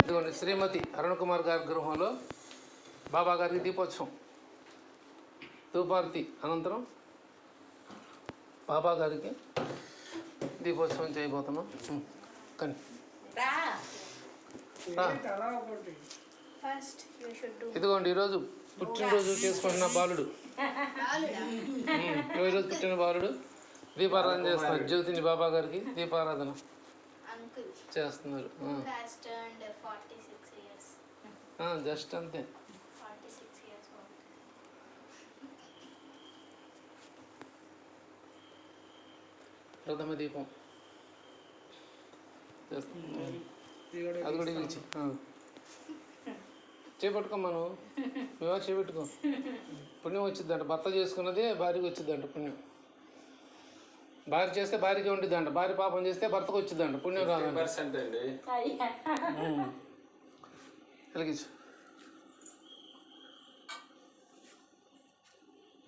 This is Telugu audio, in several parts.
ఇదిగోండి శ్రీమతి అరుణ్ కుమార్ గారి గృహంలో బాబా గారికి దీపోత్సవం. ధూపార్తి అనంతరం బాబా గారికి దీపోత్సవం చేయబోతున్నాం. కానీ ఇదిగోండి ఈరోజు పుట్టినరోజు చేసుకుంటున్న బాలుడు, ఈరోజు పుట్టిన బాలుడు దీపారాధన చేస్తున్నారు. జ్యోతిని బాబా గారికి దీపారాధన చేస్తున్నారు. జస్ట్ అంతే. ప్రథమ దీపం చేస్తున్నాం. అది కూడా ఇచ్చి చేపట్టుకోమ్మా, నువ్వు చేపెట్టుకో. పుణ్యం వచ్చిద్దంట. భర్త చేసుకున్నదే భార్యకి వచ్చిద్దంట పుణ్యం. భార్య చేస్తే భార్యకి ఉండిద్దంట, భార్య పాపం చేస్తే భర్తకు వచ్చిద్దంట పుణ్యం రాదు. వెలిగించు.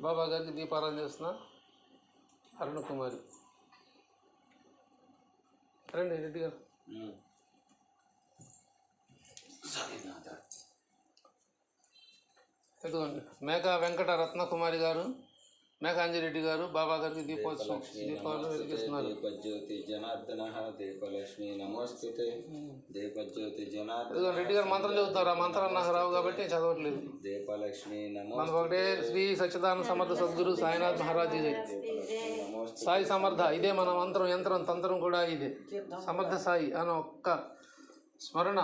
బాబా గారికి దీపారాధన చేస్తున్నా అరుణ కుమారి. రండి రెడ్డి గారు. ఇదిగోండి మేకా వెంకట రత్న కుమారి గారు, మేకాంజిరెడ్డి గారు బాబా గారికి దీపోత్సవం దీపాలు వెలిగిస్తున్నారు. దీపజ్యోతి జనార్దన దీపలక్ష్మి నమోస్తుతే దీపజ్యోతి జనార్దన. ఇదిగోండి రెడ్డి గారు మంత్రం చదువుతారు. ఆ మంత్రాలు నాకు రావు కాబట్టి చదవట్లేదు. దీపలక్ష్మి మనకు ఒకటే శ్రీ సచ్చిదానంద సమర్థ సద్గురు సాయినాథ్ మహారాజ్ ఇదే. సాయి సమర్థ ఇదే మన మంత్రం, యంత్రం, తంత్రం కూడా ఇదే. సమర్థ సాయి అని ఒక్క స్మరణ